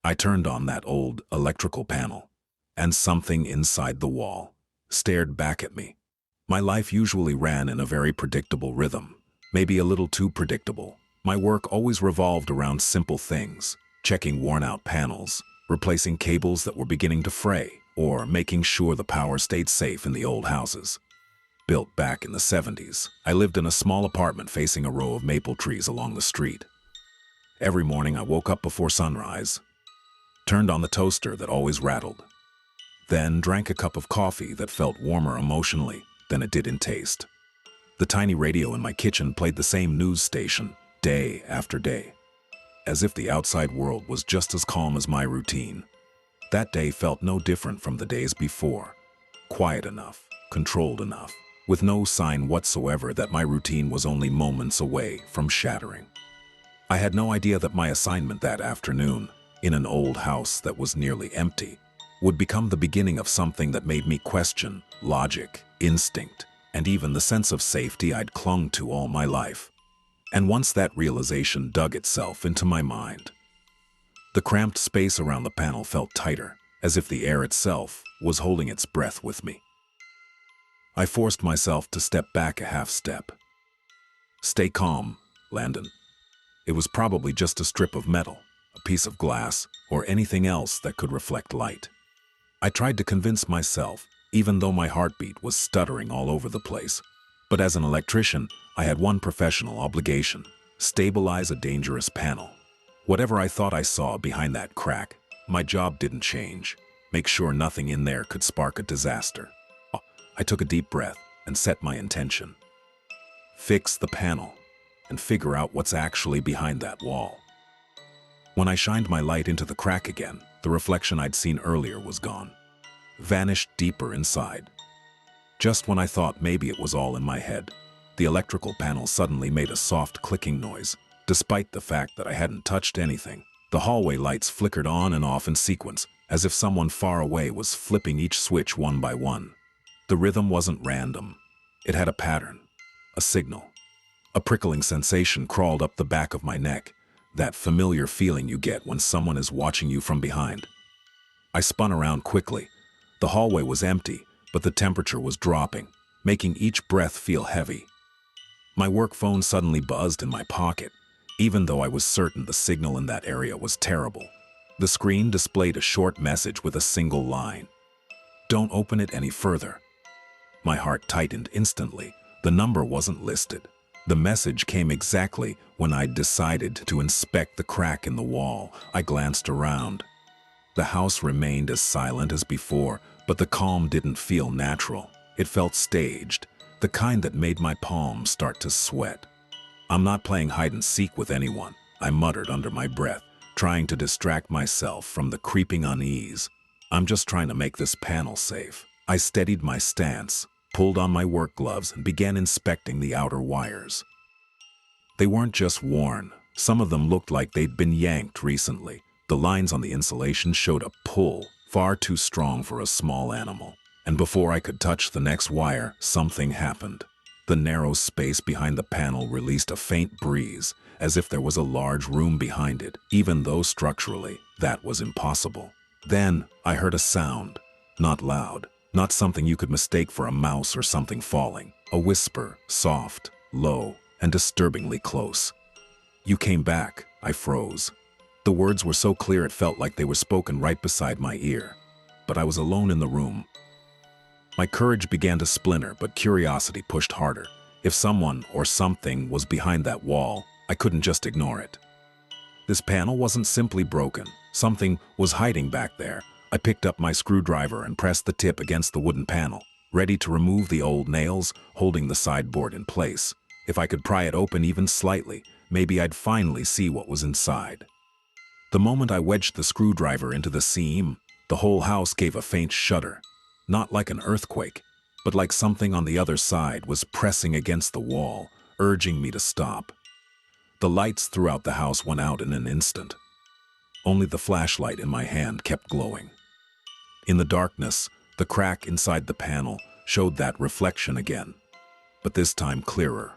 I turned on that old electrical panel, and something inside the wall stared back at me. My life usually ran in a very predictable rhythm, maybe a little too predictable. My work always revolved around simple things, checking worn-out panels, replacing cables that were beginning to fray, or making sure the power stayed safe in the old houses. Built back in the 70s, I lived in a small apartment facing a row of maple trees along the street. Every morning I woke up before sunrise, turned on the toaster that always rattled, then drank a cup of coffee that felt warmer emotionally than it did in taste. The tiny radio in my kitchen played the same news station day after day, as if the outside world was just as calm as my routine. That day felt no different from the days before. Quiet enough, controlled enough, with no sign whatsoever that my routine was only moments away from shattering. I had no idea that my assignment that afternoon, in an old house that was nearly empty, would become the beginning of something that made me question logic, instinct, and even the sense of safety I'd clung to all my life. And once that realization dug itself into my mind, the cramped space around the panel felt tighter, as if the air itself was holding its breath with me. I forced myself to step back a half step. Stay calm, Landon. It was probably just a strip of metal, a piece of glass, or anything else that could reflect light. I tried to convince myself, even though my heartbeat was stuttering all over the place. But as an electrician, I had one professional obligation: stabilize a dangerous panel. Whatever I thought I saw behind that crack, my job didn't change. Make sure nothing in there could spark a disaster. I took a deep breath and set my intention. Fix the panel and figure out what's actually behind that wall. When I shined my light into the crack again, the reflection I'd seen earlier was gone, vanished deeper inside. Just when I thought maybe it was all in my head, the electrical panel suddenly made a soft clicking noise. Despite the fact that I hadn't touched anything, the hallway lights flickered on and off in sequence, as if someone far away was flipping each switch one by one. The rhythm wasn't random. It had a pattern, a signal. A prickling sensation crawled up the back of my neck, that familiar feeling you get when someone is watching you from behind. I spun around quickly. The hallway was empty, but the temperature was dropping, making each breath feel heavy. My work phone suddenly buzzed in my pocket, even though I was certain the signal in that area was terrible. The screen displayed a short message with a single line: "Don't open it any further." My heart tightened instantly. The number wasn't listed. The message came exactly when I'd decided to inspect the crack in the wall. I glanced around. The house remained as silent as before, but the calm didn't feel natural. It felt staged, the kind that made my palms start to sweat. "I'm not playing hide and seek with anyone," I muttered under my breath, trying to distract myself from the creeping unease. "I'm just trying to make this panel safe." I steadied my stance, pulled on my work gloves, and began inspecting the outer wires. They weren't just worn. Some of them looked like they'd been yanked recently. The lines on the insulation showed a pull far too strong for a small animal. And before I could touch the next wire, something happened. The narrow space behind the panel released a faint breeze, as if there was a large room behind it, even though structurally that was impossible. Then I heard a sound, not loud, not something you could mistake for a mouse or something falling. A whisper, soft, low, and disturbingly close. "You came back." I froze. The words were so clear it felt like they were spoken right beside my ear. But I was alone in the room. My courage began to splinter, but curiosity pushed harder. If someone or something was behind that wall, I couldn't just ignore it. This panel wasn't simply broken. Something was hiding back there. I picked up my screwdriver and pressed the tip against the wooden panel, ready to remove the old nails holding the sideboard in place. If I could pry it open even slightly, maybe I'd finally see what was inside. The moment I wedged the screwdriver into the seam, the whole house gave a faint shudder. Not like an earthquake, but like something on the other side was pressing against the wall, urging me to stop. The lights throughout the house went out in an instant. Only the flashlight in my hand kept glowing. In the darkness, the crack inside the panel showed that reflection again, but this time clearer,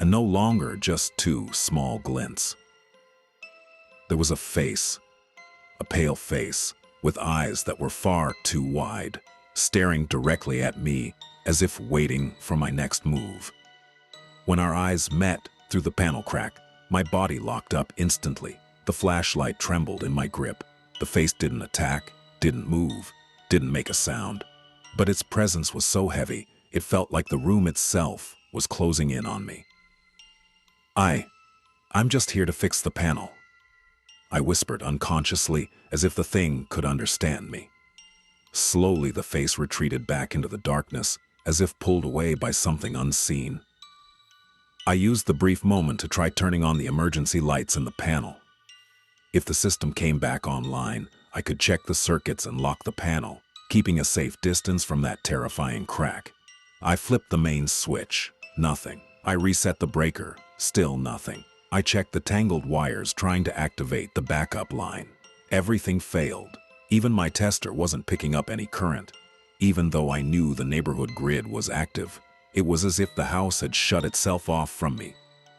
and no longer just two small glints. There was a face a pale face with eyes that were far too wide, staring directly at me as if waiting for my next move. When our eyes met through the panel crack, my body locked up instantly. The flashlight trembled in my grip. The face didn't attack, didn't move, didn't make a sound. But its presence was so heavy, it felt like the room itself was closing in on me. I'm just here to fix the panel," I whispered unconsciously, as if the thing could understand me. Slowly, the face retreated back into the darkness, as if pulled away by something unseen. I used the brief moment to try turning on the emergency lights in the panel. If the system came back online, I could check the circuits and lock the panel, keeping a safe distance from that terrifying crack. I flipped the main switch. Nothing. I reset the breaker. Still nothing. I checked the tangled wires trying to activate the backup line. Everything failed. Even my tester wasn't picking up any current. Even though I knew the neighborhood grid was active, it was as if the house had shut itself off from me.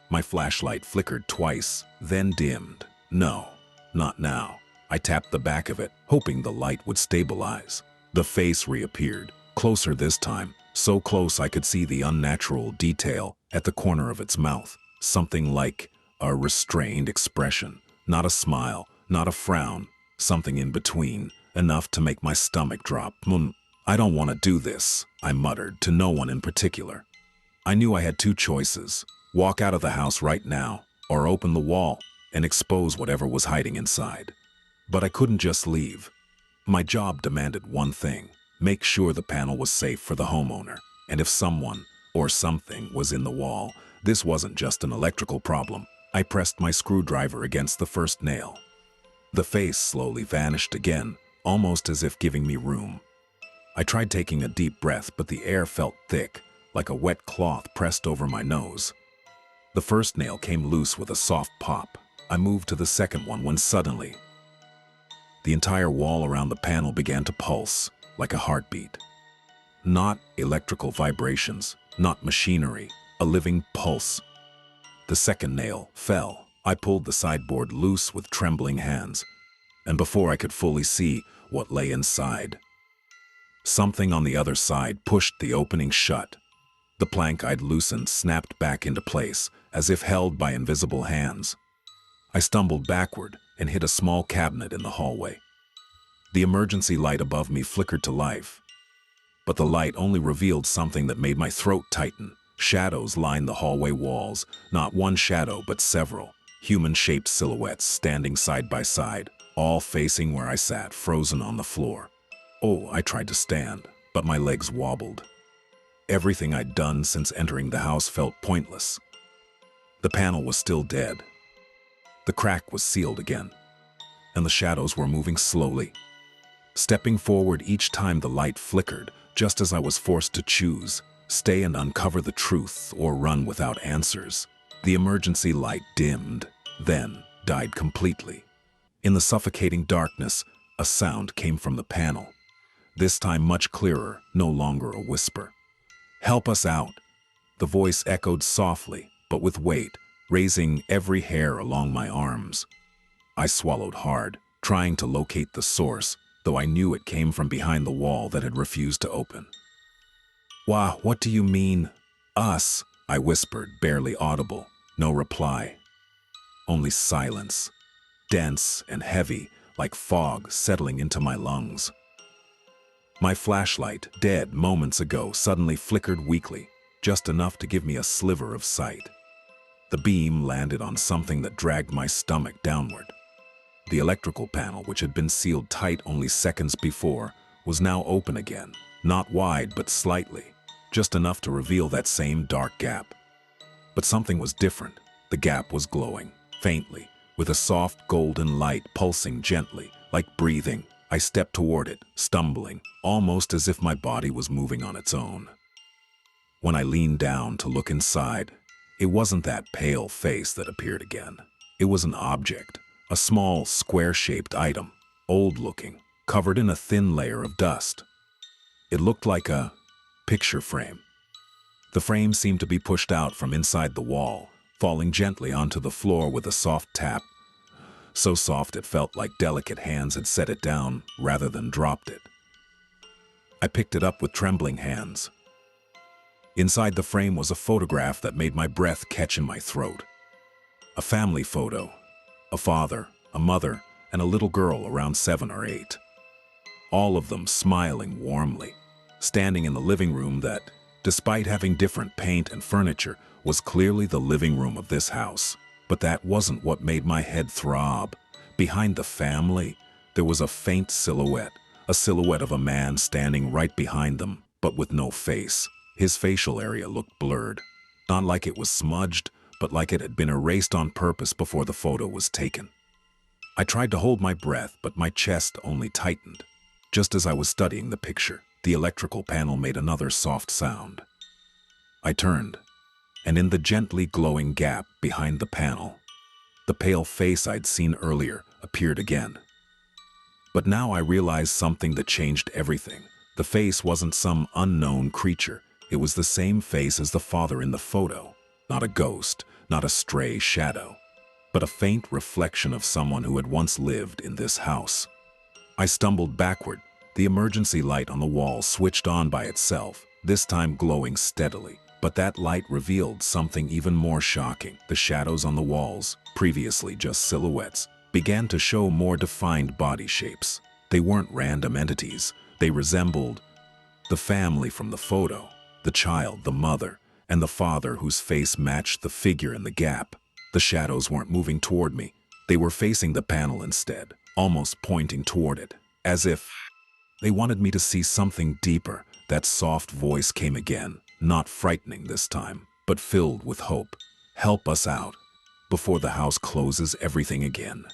My flashlight flickered twice, then dimmed. No, not now. I tapped the back of it, hoping the light would stabilize. The face reappeared, closer this time, so close I could see the unnatural detail at the corner of its mouth. Something like a restrained expression, not a smile, not a frown, something in between, enough to make my stomach drop. "I don't want to do this," I muttered, to no one in particular. I knew I had two choices: walk out of the house right now, or open the wall and expose whatever was hiding inside. But I couldn't just leave. My job demanded one thing: make sure the panel was safe for the homeowner. And if someone or something was in the wall, this wasn't just an electrical problem. I pressed my screwdriver against the first nail. The face slowly vanished again, almost as if giving me room. I tried taking a deep breath, but the air felt thick, like a wet cloth pressed over my nose. The first nail came loose with a soft pop. I moved to the second one when suddenly, the entire wall around the panel began to pulse, like a heartbeat. Not electrical vibrations, not machinery, a living pulse. The second nail fell. I pulled the sideboard loose with trembling hands, and before I could fully see what lay inside, something on the other side pushed the opening shut. The plank I'd loosened snapped back into place, as if held by invisible hands. I stumbled backward and hit a small cabinet in the hallway. The emergency light above me flickered to life, but the light only revealed something that made my throat tighten. Shadows lined the hallway walls, not one shadow but several, human-shaped silhouettes standing side by side, all facing where I sat, frozen on the floor. Oh, I tried to stand, but my legs wobbled. Everything I'd done since entering the house felt pointless. The panel was still dead. The crack was sealed again, and the shadows were moving slowly, stepping forward each time the light flickered, just as I was forced to choose: stay and uncover the truth, or run without answers. The emergency light dimmed, then died completely. In the suffocating darkness, a sound came from the panel. This time much clearer, no longer a whisper. "Help us out." The voice echoed softly, but with weight, raising every hair along my arms. I swallowed hard, trying to locate the source, though I knew it came from behind the wall that had refused to open. "Wah, what do you mean, us?" I whispered, barely audible. No reply. Only silence, dense and heavy, like fog settling into my lungs. My flashlight, dead moments ago, suddenly flickered weakly, just enough to give me a sliver of sight. The beam landed on something that dragged my stomach downward. The electrical panel, which had been sealed tight only seconds before, was now open again, not wide but slightly, just enough to reveal that same dark gap. But something was different. The gap was glowing, faintly, with a soft golden light pulsing gently, like breathing. I stepped toward it, stumbling, almost as if my body was moving on its own. When I leaned down to look inside, it wasn't that pale face that appeared again. It was an object, a small, square-shaped item, old-looking, covered in a thin layer of dust. It looked like a picture frame. The frame seemed to be pushed out from inside the wall, falling gently onto the floor with a soft tap. so soft it felt like delicate hands had set it down rather than dropped it. I picked it up with trembling hands. Inside the frame was a photograph that made my breath catch in my throat. A family photo. A father, a mother, and a little girl around 7 or 8. All of them smiling warmly, standing in the living room that, despite having different paint and furniture, was clearly the living room of this house. But that wasn't what made my head throb. Behind the family, there was a faint silhouette, a silhouette of a man standing right behind them, but with no face. His facial area looked blurred, not like it was smudged, but like it had been erased on purpose before the photo was taken. I tried to hold my breath, but my chest only tightened. Just as I was studying the picture, the electrical panel made another soft sound. I turned, and in the gently glowing gap behind the panel, the pale face I'd seen earlier appeared again. But now I realized something that changed everything. The face wasn't some unknown creature. It was the same face as the father in the photo. Not a ghost, not a stray shadow, but a faint reflection of someone who had once lived in this house. I stumbled backward. The emergency light on the wall switched on by itself, this time glowing steadily. But that light revealed something even more shocking. The shadows on the walls, previously just silhouettes, began to show more defined body shapes. They weren't random entities. They resembled the family from the photo, the child, the mother, and the father whose face matched the figure in the gap. The shadows weren't moving toward me. They were facing the panel instead, almost pointing toward it, as if they wanted me to see something deeper. That soft voice came again, not frightening this time, but filled with hope. Help us out before the house closes everything again.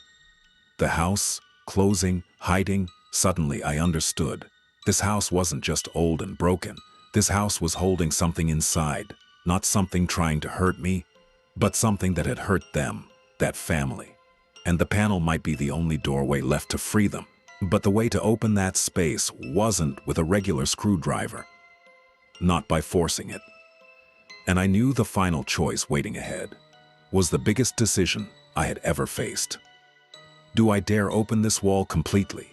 The house, closing, hiding. Suddenly I understood. This house wasn't just old and broken. This house was holding something inside, not something trying to hurt me, but something that had hurt them, that family. And the panel might be the only doorway left to free them. But the way to open that space wasn't with a regular screwdriver, not by forcing it. And I knew the final choice waiting ahead was the biggest decision I had ever faced. Do I dare open this wall completely,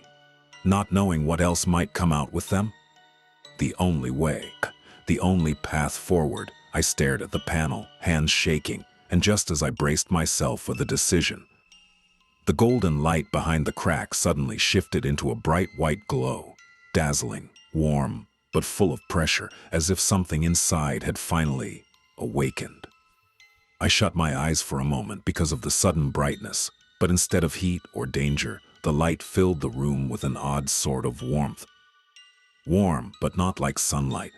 not knowing what else might come out with them? The only way, the only path forward. I stared at the panel, hands shaking, and just as I braced myself for the decision, the golden light behind the crack suddenly shifted into a bright white glow, dazzling, warm, but full of pressure, as if something inside had finally awakened. I shut my eyes for a moment because of the sudden brightness, but instead of heat or danger, the light filled the room with an odd sort of warmth. Warm, but not like sunlight.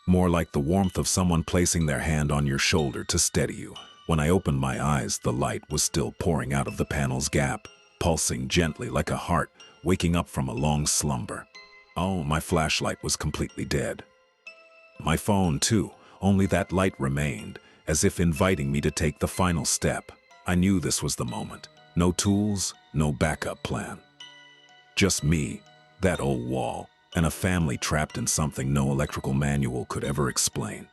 More like the warmth of someone placing their hand on your shoulder to steady you. When I opened my eyes, the light was still pouring out of the panel's gap, pulsing gently like a heart waking up from a long slumber. Oh, my flashlight was completely dead. My phone, too, only that light remained, as if inviting me to take the final step. I knew this was the moment. No tools, no backup plan. Just me, that old wall, and a family trapped in something no electrical manual could ever explain.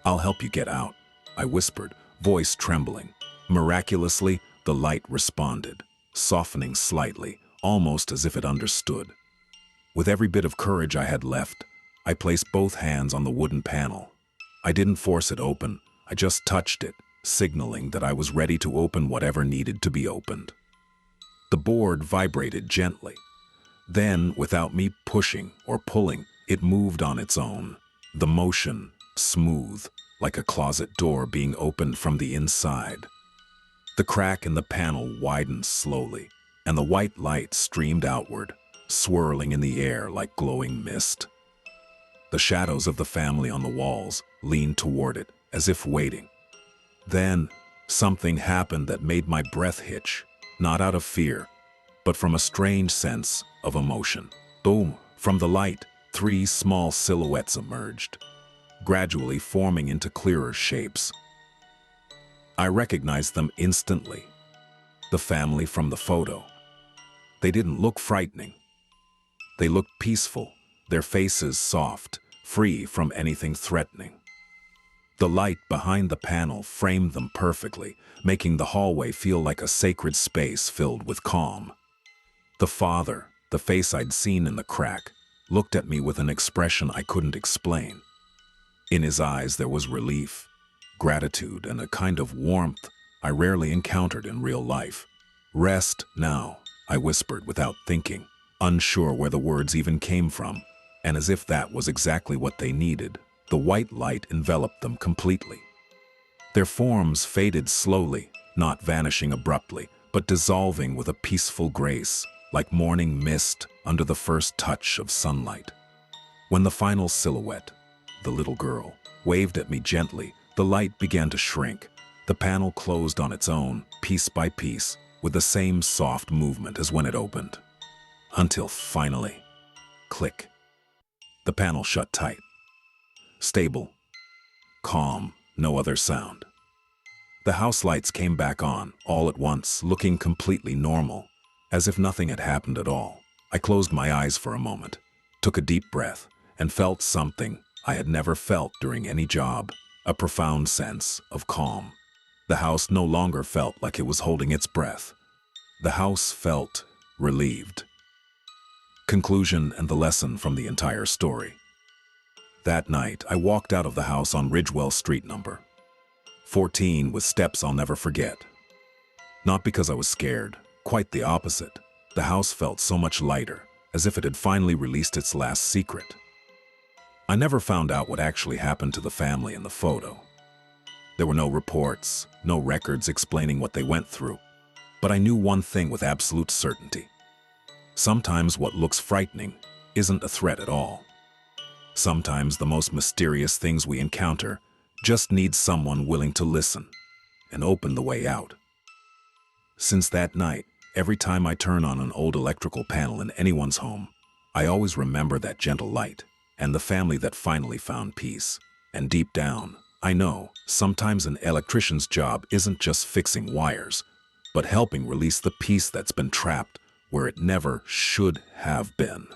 "I'll help you get out," I whispered, voice trembling. Miraculously, the light responded, softening slightly, almost as if it understood. With every bit of courage I had left, I placed both hands on the wooden panel. I didn't force it open, I just touched it, signaling that I was ready to open whatever needed to be opened. The board vibrated gently. Then, without me pushing or pulling, it moved on its own. The motion, smooth, like a closet door being opened from the inside. The crack in the panel widened slowly, and the white light streamed outward, swirling in the air like glowing mist. The shadows of the family on the walls leaned toward it, as if waiting. Then, something happened that made my breath hitch, not out of fear, but from a strange sense of emotion. Boom! From the light, 3 small silhouettes emerged, gradually forming into clearer shapes. I recognized them instantly. The family from the photo. They didn't look frightening. They looked peaceful, their faces soft, free from anything threatening. The light behind the panel framed them perfectly, making the hallway feel like a sacred space filled with calm. The father, the face I'd seen in the crack, looked at me with an expression I couldn't explain. In his eyes there was relief, gratitude, and a kind of warmth I rarely encountered in real life. "Rest now," I whispered without thinking, unsure where the words even came from. And as if that was exactly what they needed, the white light enveloped them completely. Their forms faded slowly, not vanishing abruptly, but dissolving with a peaceful grace, like morning mist under the first touch of sunlight. When the final silhouette, the little girl, waved at me gently, the light began to shrink. The panel closed on its own, piece by piece, with the same soft movement as when it opened. Until finally, click. The panel shut tight. Stable, calm, no other sound. The house lights came back on, all at once, looking completely normal, as if nothing had happened at all. I closed my eyes for a moment, took a deep breath, and felt something I had never felt during any job, a profound sense of calm. The house no longer felt like it was holding its breath. The house felt relieved. Conclusion and the lesson from the entire story. That night, I walked out of the house on Ridgewell Street number 14 with steps I'll never forget. Not because I was scared, quite the opposite. The house felt so much lighter, as if it had finally released its last secret. I never found out what actually happened to the family in the photo. There were no reports, no records explaining what they went through. But I knew one thing with absolute certainty. Sometimes what looks frightening isn't a threat at all. Sometimes the most mysterious things we encounter just need someone willing to listen and open the way out. Since that night, every time I turn on an old electrical panel in anyone's home, I always remember that gentle light and the family that finally found peace. And deep down, I know sometimes an electrician's job isn't just fixing wires, but helping release the peace that's been trapped where it never should have been.